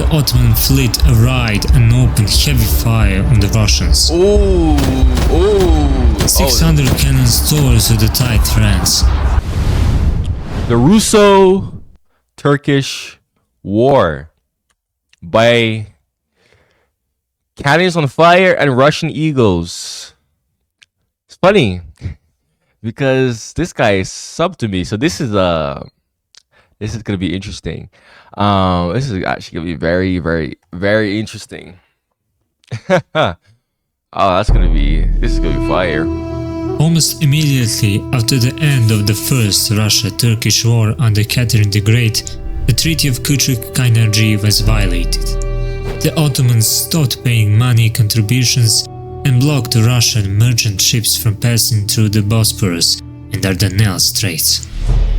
the Ottoman fleet arrived and opened heavy fire on the Russians. 600 cannons tore through the tight ranks. The Russo-Turkish War by Cannons on Fire and Russian Eagles. It's funny because this guy is sub to me, so this is gonna be interesting. This is actually gonna be very, very, very interesting. This is gonna be fire. Almost immediately after the end of the First Russia-Turkish War under Catherine the Great, the Treaty of Küçükçayırcı was violated. The Ottomans stopped paying money contributions and blocked the Russian merchant ships from passing through the Bosporus and Dardanelles Straits.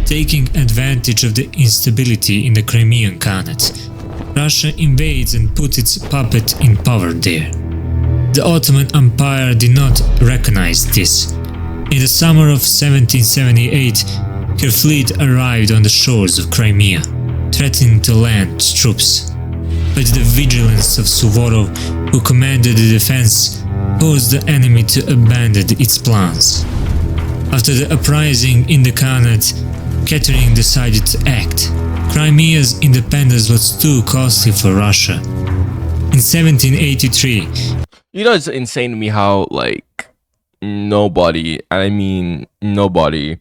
Taking advantage of the instability in the Crimean Khanate, Russia invades and puts its puppet in power there. The Ottoman Empire did not recognize this. In the summer of 1778, her fleet arrived on the shores of Crimea, threatening to land its troops. But the vigilance of Suvorov, who commanded the defense, caused the enemy to abandon its plans. After the uprising in the Khanate, Catherine decided to act. Crimea's independence was too costly for Russia. In 1783, it's insane to me how nobody, and I mean nobody,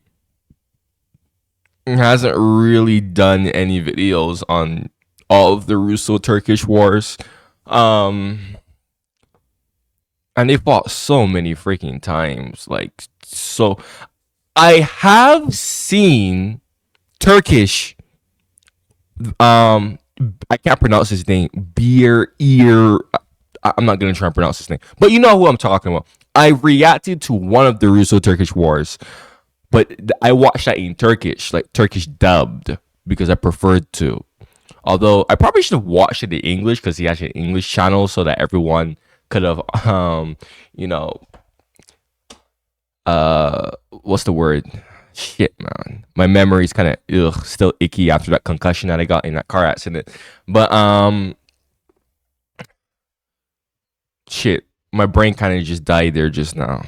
hasn't really done any videos on all of the Russo-Turkish wars. And they fought so many freaking times. So I have seen Turkish, I can't pronounce his name, I'm not going to try and pronounce his name, but you know who I'm talking about. I reacted to one of the Russo-Turkish wars, but I watched that in Turkish, Turkish dubbed, because I preferred to. Although I probably should have watched it in English because he has an English channel so that everyone could have, what's the word? Shit, man. My memory's kind of still icky after that concussion that I got in that car accident. But shit, my brain kind of just died there just now.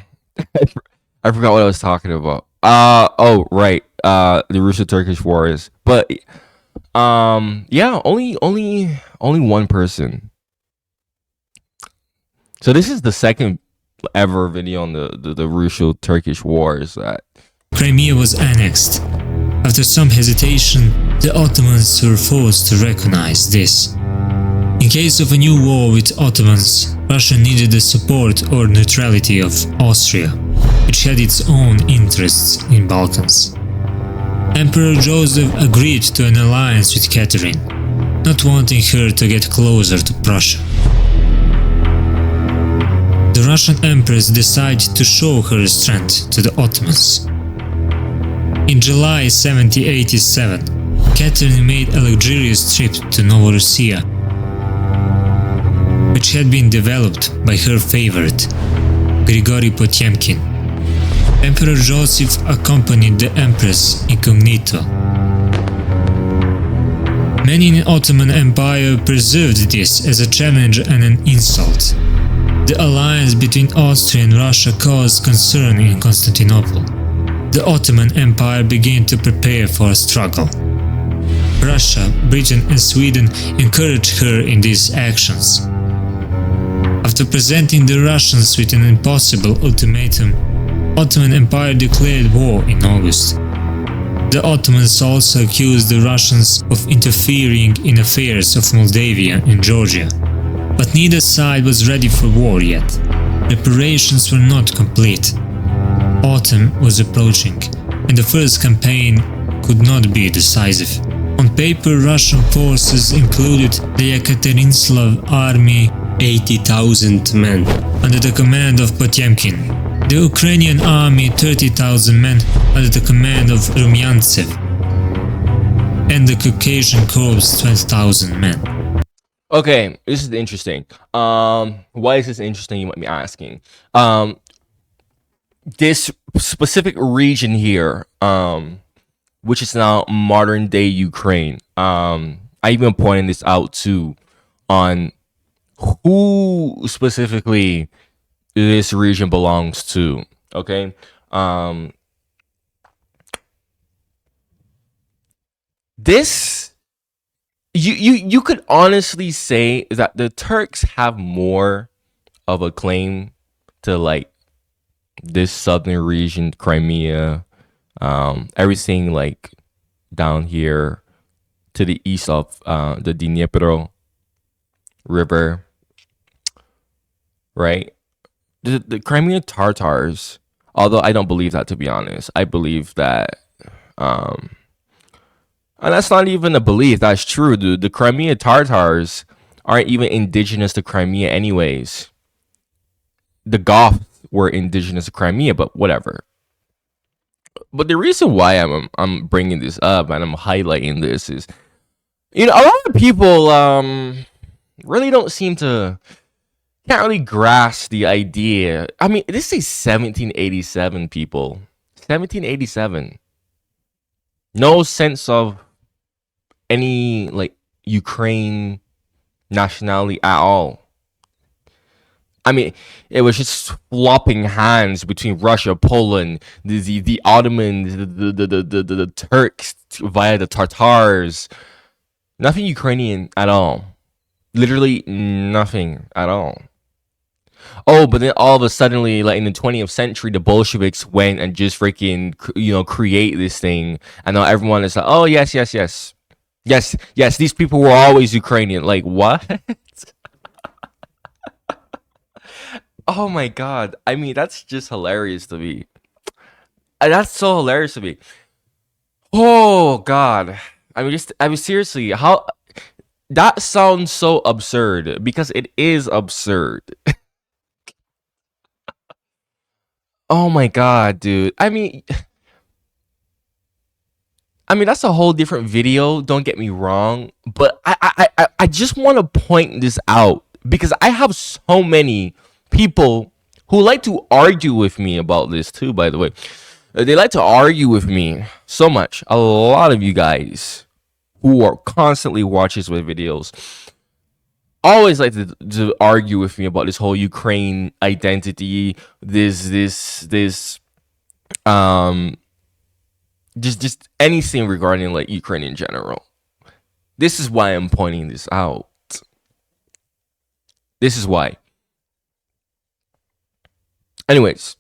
I forgot what I was talking about. Right. The Russo-Turkish Wars. But yeah, only one person. So this is the second ever video on the Russo-Turkish Wars that Crimea was annexed. After some hesitation, the Ottomans were forced to recognize this. In case of a new war with Ottomans, Russia needed the support or neutrality of Austria, which had its own interests in Balkans. Emperor Joseph agreed to an alliance with Catherine, not wanting her to get closer to Prussia. The Russian Empress decided to show her strength to the Ottomans. In July 1787, Catherine made a luxurious trip to Novorossiya, which had been developed by her favorite, Grigory Potemkin. Emperor Joseph accompanied the Empress incognito. Many in the Ottoman Empire perceived this as a challenge and an insult. The alliance between Austria and Russia caused concern in Constantinople. The Ottoman Empire began to prepare for a struggle. Russia, Britain and Sweden encouraged her in these actions. After presenting the Russians with an impossible ultimatum, Ottoman Empire declared war in August. The Ottomans also accused the Russians of interfering in affairs of Moldavia and Georgia. But neither side was ready for war yet. Preparations were not complete. Autumn was approaching, and the first campaign could not be decisive. On paper, Russian forces included the Yekaterinslav army, 80,000 men, under the command of Potemkin. The Ukrainian army, 30,000 men, under the command of Rumyantsev. And the Caucasian Corps, 20,000 men. Okay, this is interesting. Why is this interesting, you might be asking? This specific region here, which is now modern day Ukraine, I even pointed this out to on who specifically this region belongs to. Okay. This you could honestly say that the Turks have more of a claim to like this southern region, Crimea, everything like down here to the east of the Dnipro River, right? The Crimean Tartars, although I don't believe that, to be honest. I believe that, and that's not even a belief. That's true, dude. The Crimean Tartars aren't even indigenous to Crimea, anyways. The Goths were indigenous to Crimea, but whatever. But the reason why I'm bringing this up and I'm highlighting this is, a lot of people really don't seem to can't really grasp the idea. I mean, this is 1787, people. 1787. No sense of any like Ukraine nationality at all. I mean, it was just flopping hands between Russia, Poland, the Ottomans, the Turks via the Tartars. Nothing Ukrainian at all. Literally nothing at all. Oh, but then all of a suddenly, like in the 20th century, the Bolsheviks went and just freaking, create this thing, and now everyone is like, oh yes, yes, yes, yes, yes. These people were always Ukrainian. Like what? Oh my god! I mean, that's just hilarious to me. That's so hilarious to me. Oh god! I mean, seriously, how that sounds so absurd because it is absurd. Oh my god, dude. I mean that's a whole different video. Don't get me wrong, but I just want to point this out because I have so many people who like to argue with me about this too. By the way, they like to argue with me so much. A lot of you guys who are constantly watching my videos always like to argue with me about this whole Ukraine identity. This um just anything regarding like Ukraine in general. This is why I'm pointing this out. This is why. Anyways,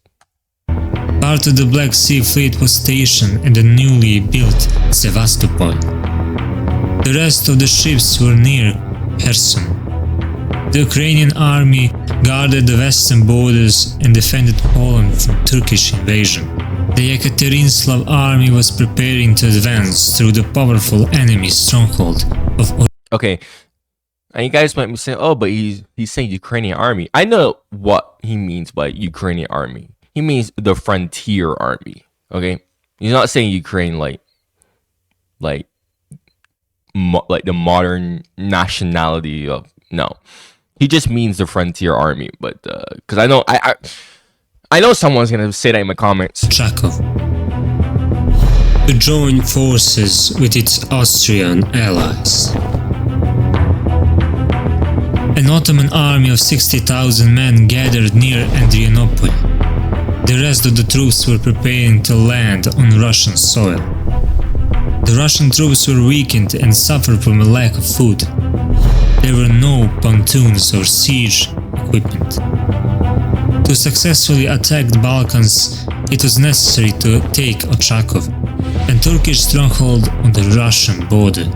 Part of the Black Sea Fleet was stationed at the newly built Sevastopol. The rest of the ships were near Kherson. The Ukrainian army guarded the western borders and defended Poland from Turkish invasion. The Yekaterinslav army was preparing to advance through the powerful enemy stronghold of okay, and you guys might be saying, "Oh, but he's saying Ukrainian army." I know what he means by Ukrainian army. He means the frontier army. Okay, he's not saying Ukraine like the modern nationality of no. He just means the frontier army. But because I know someone's gonna say that in the comments. Krakow to join forces with its Austrian allies. An Ottoman army of 60,000 men gathered near Adrianople. The rest of the troops were preparing to land on Russian soil. The Russian troops were weakened and suffered from a lack of food. There were no pontoons or siege equipment. To successfully attack the Balkans, it was necessary to take Ochakov, a Turkish stronghold on the Russian border.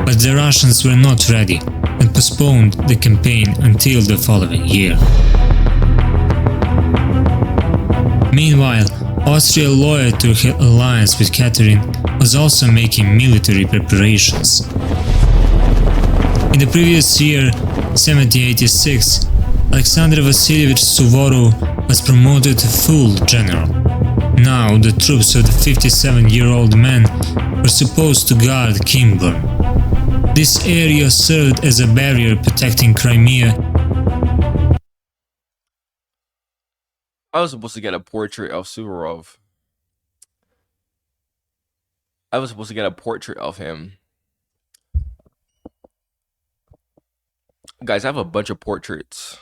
But the Russians were not ready and postponed the campaign until the following year. Meanwhile, Austria, loyal to her alliance with Catherine, was also making military preparations. In the previous year, 1786, Alexander Vasilievich Suvorov was promoted to full general. Now the troops of the 57-year-old man were supposed to guard Kinburn. This area served as a barrier protecting Crimea. I was supposed to get a portrait of Suvorov. I was supposed to get a portrait of him. Guys, I have a bunch of portraits,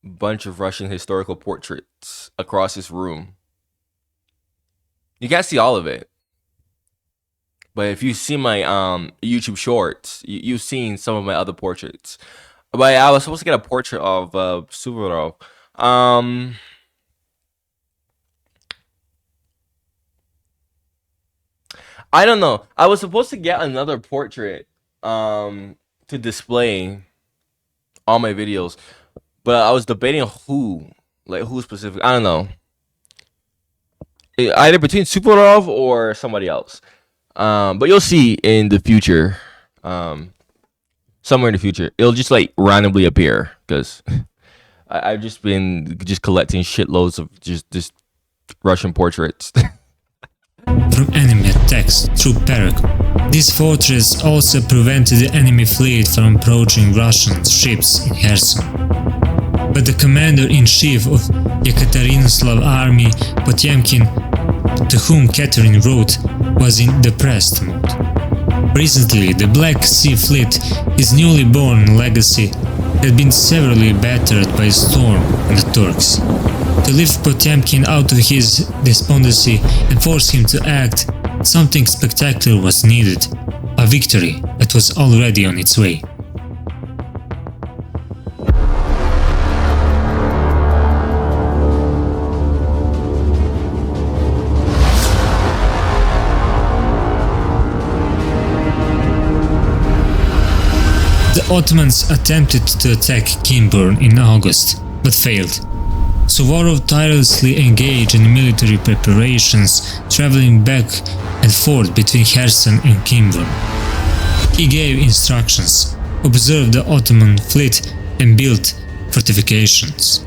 bunch of Russian historical portraits across this room. You can't see all of it, but if you see my YouTube shorts, you've seen some of my other portraits. But I was supposed to get a portrait of Suvorov. Um, I don't know. I was supposed to get another portrait to display all my videos, but I was debating who specific. I don't know. Either between Suvorov or somebody else. But you'll see in the future. Somewhere in the future, it'll just like randomly appear because I've just been just collecting shitloads of just Russian portraits. From enemy attacks through Perak. This fortress also prevented the enemy fleet from approaching Russian ships in Kherson. But the commander-in-chief of Yekaterinoslav army, Potemkin, to whom Catherine wrote, was in depressed mood. Recently, the Black Sea Fleet, his newly born legacy, had been severely battered by a storm on the Turks. To lift Potemkin out of his despondency and force him to act, something spectacular was needed, a victory that was already on its way. The Ottomans attempted to attack Kinburn in August, but failed. Suvorov tirelessly engaged in military preparations, traveling back and forth between Kherson and Kinburn. He gave instructions, observed the Ottoman fleet and built fortifications.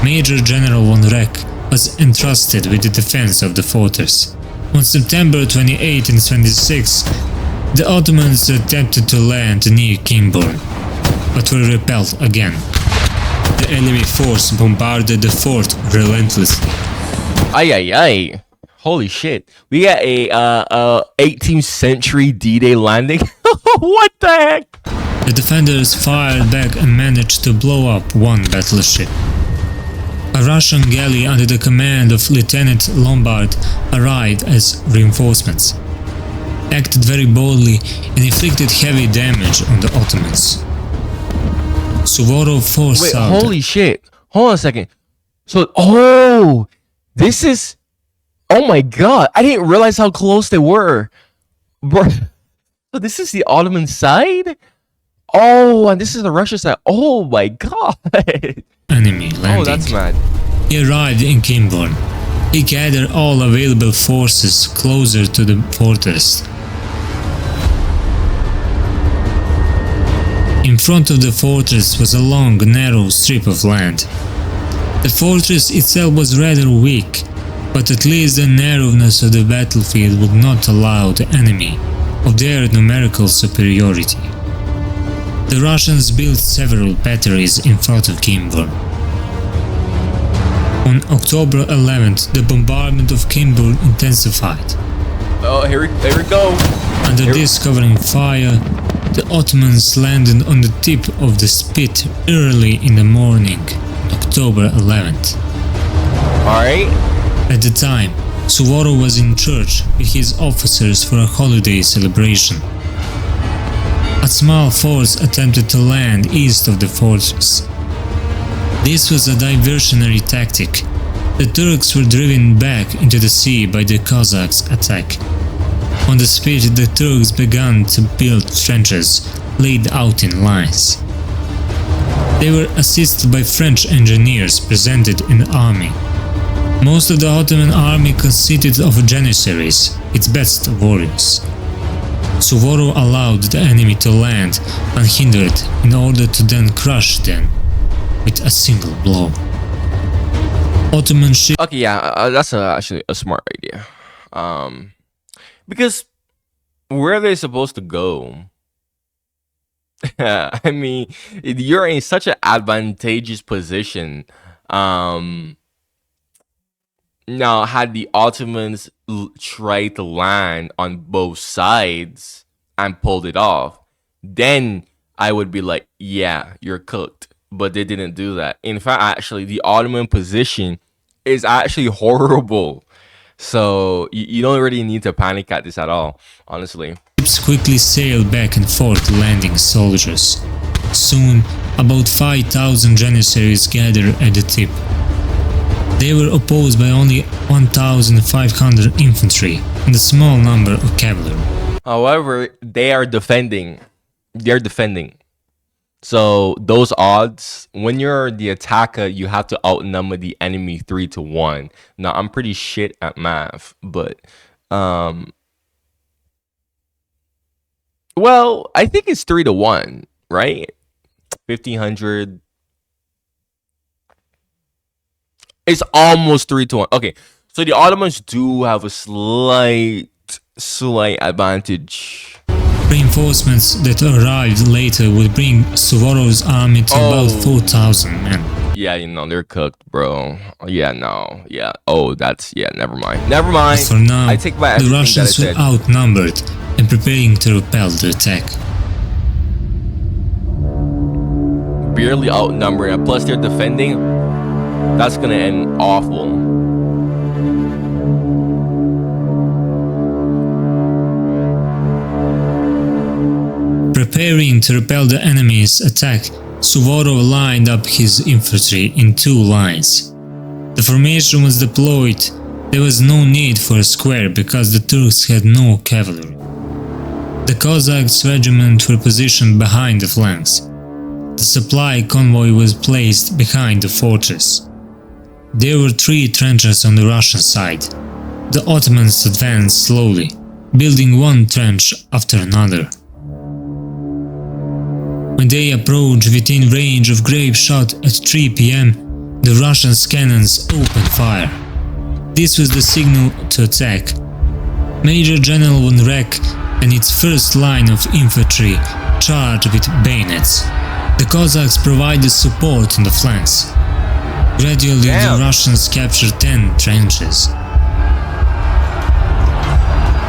Major General von Reck was entrusted with the defense of the fortress. On September 28 and 26, the Ottomans attempted to land near Kinburn, but were repelled again. The enemy force bombarded the fort relentlessly. Ay ay ay! Holy shit! We got a 18th century D-Day landing. What the heck? The defenders fired back and managed to blow up one battleship. A Russian galley under the command of Lieutenant Lombard arrived as reinforcements, acted very boldly and inflicted heavy damage on the Ottomans. Suvorov forced out... Holy shit. Hold on a second. So, this is... Oh my god. I didn't realize how close they were. Bro. So this is the Ottoman side? Oh, and this is the Russian side. Oh my god. Enemy landing. Oh, that's mad. He arrived in Kinburn. He gathered all available forces closer to the fortress. In front of the fortress was a long, narrow strip of land. The fortress itself was rather weak, but at least the narrowness of the battlefield would not allow the enemy of their numerical superiority. The Russians built several batteries in front of Kinburn. On October 11th, the bombardment of Kinburn intensified. Oh, here we go. Under this covering fire, the Ottomans landed on the tip of the spit early in the morning, October 11th. Alright. At the time, Suvorov was in church with his officers for a holiday celebration. A small force attempted to land east of the fortress. This was a diversionary tactic. The Turks were driven back into the sea by the Cossacks' attack. On the spit, the Turks began to build trenches laid out in lines. They were assisted by French engineers presented in the army. Most of the Ottoman army consisted of Janissaries, its best warriors. Suvorov allowed the enemy to land unhindered in order to then crush them with a single blow. Ottoman ships... Okay, yeah, that's actually a smart idea. Because where are they supposed to go? I mean, you're in such an advantageous position. Now, had the Ottomans tried to land on both sides and pulled it off, then I would be like, yeah, you're cooked. But they didn't do that. In fact, actually, the Ottoman position is actually horrible. So you don't really need to panic at this at all, honestly. Ships quickly sailed back and forth, landing soldiers. Soon, about 5,000 Janissaries gathered at the tip. They were opposed by only 1,500 infantry and a small number of cavalry. However, they are defending. They're defending. So those odds, when you're the attacker, you have to outnumber the enemy 3-1. Now I'm pretty shit at math, but well, I think it's 3-1, right? 1,500. It's almost 3-1. Okay, so the Ottomans do have a slight advantage. Reinforcements that arrived later would bring Suvorov's army to about 4,000 men. Yeah, you know, they're cooked, bro. Yeah, no. Yeah. Oh, that's... Yeah, never mind. Never mind. But for now, I take back the Russians were outnumbered and preparing to repel the attack. Barely outnumbered, and plus they're defending. That's gonna end awful. Preparing to repel the enemy's attack, Suvorov lined up his infantry in 2 lines. The formation was deployed. There was no need for a square because the Turks had no cavalry. The Cossacks' regiment were positioned behind the flanks. The supply convoy was placed behind the fortress. There were 3 trenches on the Russian side. The Ottomans advanced slowly, building one trench after another. When they approached within range of grape shot at 3 p.m., the Russian cannons opened fire. This was the signal to attack. Major General von Reck and its first line of infantry charged with bayonets. The Cossacks provided support on the flanks. Gradually, the Russians captured 10 trenches.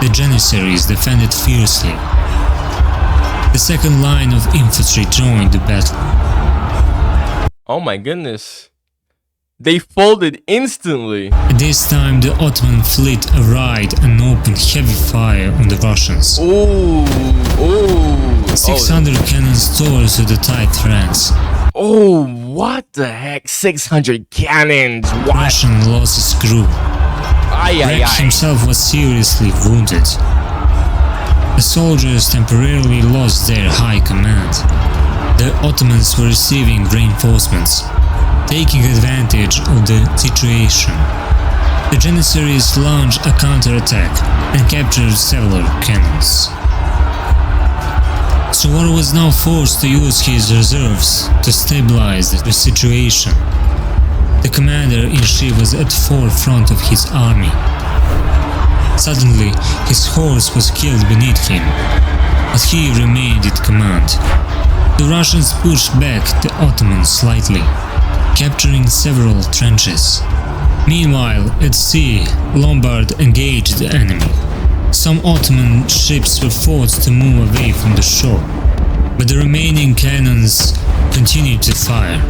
The Janissaries defended fiercely. The second line of infantry joined the battle. Oh my goodness. They folded instantly. At this time, the Ottoman fleet arrived and opened heavy fire on the Russians. Ooh. 600 cannons tore through the tight ranks. Oh, what the heck? 600 cannons. What? Russian losses grew. Reck himself was seriously wounded. The soldiers temporarily lost their high command. The Ottomans were receiving reinforcements, taking advantage of the situation. The Janissaries launched a counterattack and captured several cannons. Suvorov was now forced to use his reserves to stabilize the situation. The commander-in-chief was at the forefront of his army. Suddenly, his horse was killed beneath him, but he remained at command. The Russians pushed back the Ottomans slightly, capturing several trenches. Meanwhile, at sea, Lombard engaged the enemy. Some Ottoman ships were forced to move away from the shore, but the remaining cannons continued to fire.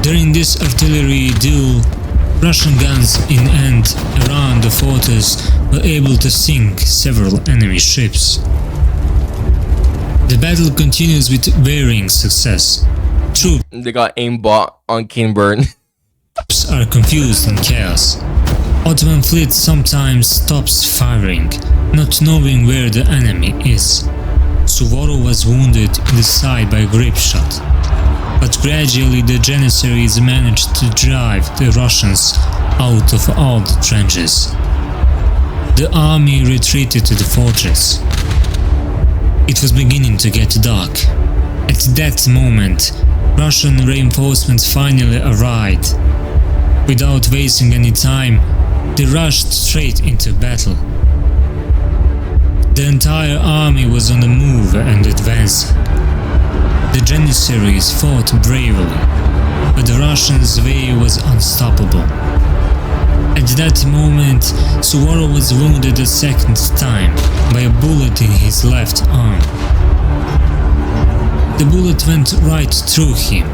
During this artillery duel, Russian guns in and around the fortress were able to sink several enemy ships. The battle continues with varying success. Troops They got aimbot on Kinburn. are confused and chaos. Ottoman fleet sometimes stops firing, not knowing where the enemy is. Suvorov was wounded in the side by a grape shot, but gradually the Janissaries managed to drive the Russians out of all the trenches. The army retreated to the fortress. It was beginning to get dark. At that moment, Russian reinforcements finally arrived. Without wasting any time, they rushed straight into battle. The entire army was on the move and advancing. The Janissaries fought bravely, but the Russians' way was unstoppable. At that moment, Suvorov was wounded a second time by a bullet in his left arm. The bullet went right through him.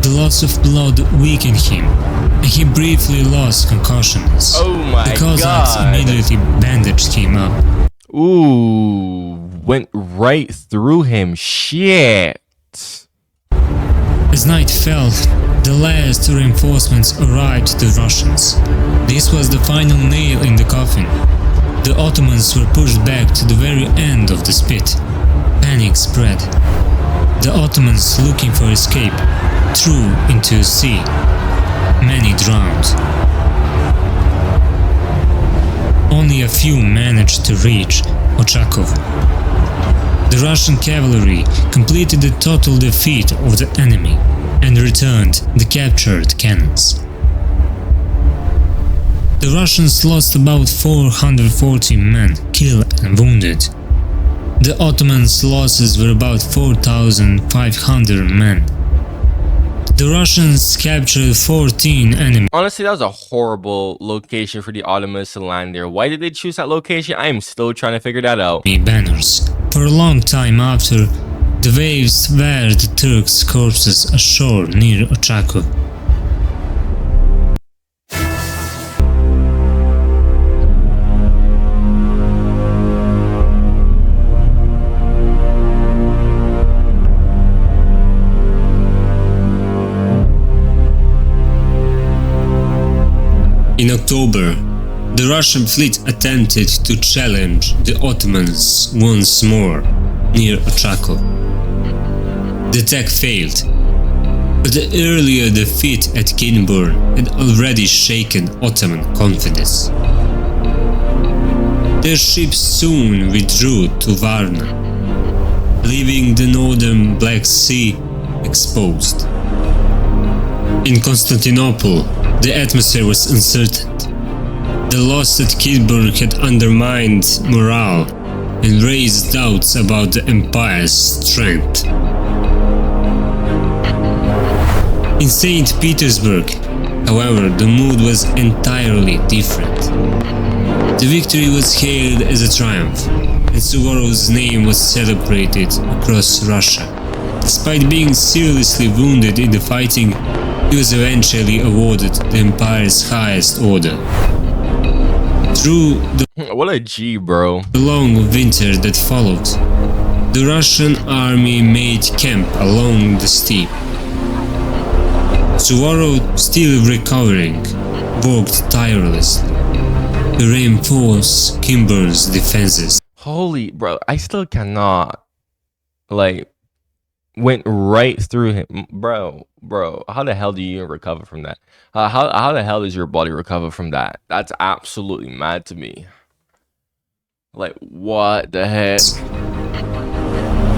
The loss of blood weakened him, and he briefly lost concussions. Oh my The Cossacks god. immediately bandaged him up. Ooh, went right through him. Shit. As night fell, the last reinforcements arrived to the Russians. This was the final nail in the coffin. The Ottomans were pushed back to the very end of the spit. Panic spread. The Ottomans, looking for escape, threw into the sea. Many drowned. Only a few managed to reach Ochakov. The Russian cavalry completed the total defeat of the enemy and returned the captured cannons. The Russians lost about 440 men killed and wounded. The Ottomans' losses were about 4,500 men. The Russians captured 14 enemy Honestly, that was a horrible location for the Ottomans to land there. Why did they choose that location? I am still trying to figure that out. banners. For a long time after, the waves were the Turks' corpses ashore near Ochakov. In October, the Russian fleet attempted to challenge the Ottomans once more near Ochakov. The attack failed, but the earlier defeat at Kinburn had already shaken Ottoman confidence. Their ships soon withdrew to Varna, leaving the northern Black Sea exposed. In Constantinople, the atmosphere was uncertain. The loss at Kinburn had undermined morale and raised doubts about the empire's strength. In St. Petersburg, however, the mood was entirely different. The victory was hailed as a triumph, and Suvorov's name was celebrated across Russia. Despite being seriously wounded in the fighting, he was eventually awarded the empire's highest order. Through the What a G, bro. long winter that followed, the Russian army made camp along the steppe. Suvorov, still recovering, worked tirelessly to reinforce Kinburn's defenses. Holy, bro. I still cannot. Like, went right through him. Bro, how the hell do you even recover from that? How the hell does your body recover from that? That's absolutely mad to me. Like, what the heck?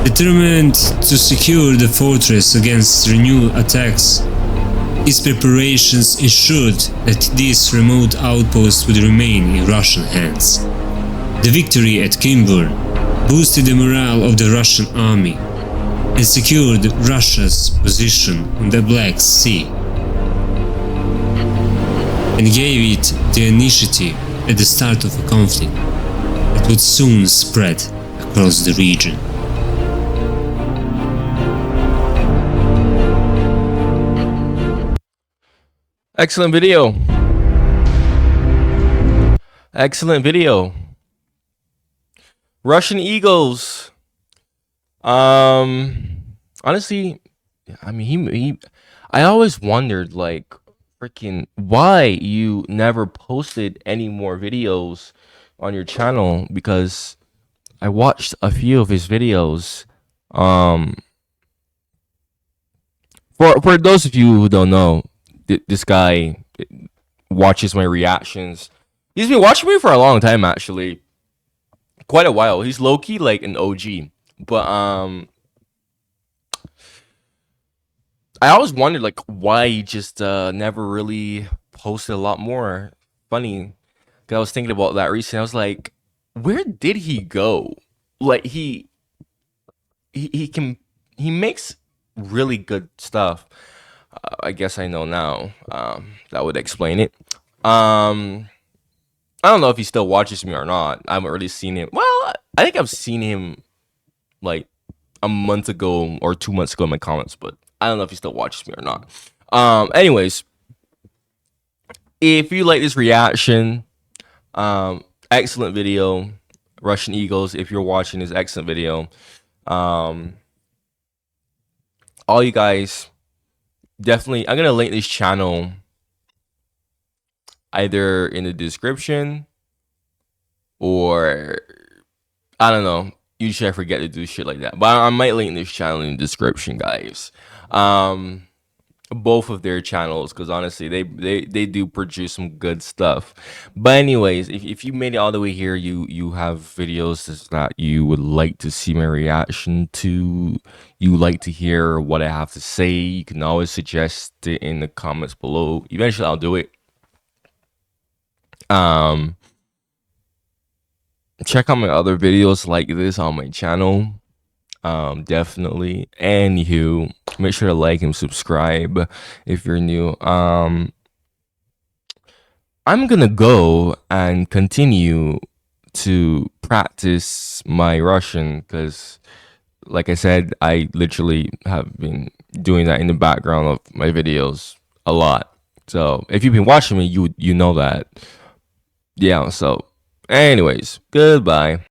Determined to secure the fortress against renewed attacks, his preparations ensured that this remote outpost would remain in Russian hands. The victory at Kinburn boosted the morale of the Russian army and secured Russia's position on the Black Sea, and gave it the initiative at the start of a conflict that would soon spread across the region. Excellent video. Excellent video. Russian Eagles. Honestly, I mean, I always wondered, like, freaking why you never posted any more videos on your channel, because I watched a few of his videos. For those of you who don't know, this guy watches my reactions. He's been watching me for a long time, actually. Quite a while. He's low-key like an OG. But I always wondered, like, why he just never really posted a lot more. Funny, because I was thinking about that recently. I was like, where did he go? Like, he makes really good stuff. I guess I know now. That would explain it. I don't know if he still watches me or not. I haven't really seen him. Well, I think I've seen him like a month ago or 2 months ago in my comments, but I don't know if he still watches me or not. Anyways, if you like this reaction, excellent video. Russian Eagles, if you're watching this, excellent video. All you guys, definitely, I'm gonna link this channel either in the description or I don't know. Usually I forget to do shit like that, but I might link this channel in the description, guys. Both of their channels, because honestly they do produce some good stuff. But anyways, if you made it all the way here, you have videos that you would like to see my reaction to, you like to hear what I have to say, you can always suggest it in the comments below. Eventually I'll do it. Check out my other videos like this on my channel. Definitely. Anywho, make sure to like and subscribe if you're new. I'm gonna go and continue to practice my Russian because, like I said, I literally have been doing that in the background of my videos a lot. So if you've been watching me, you know that. Yeah. So, anyways, goodbye.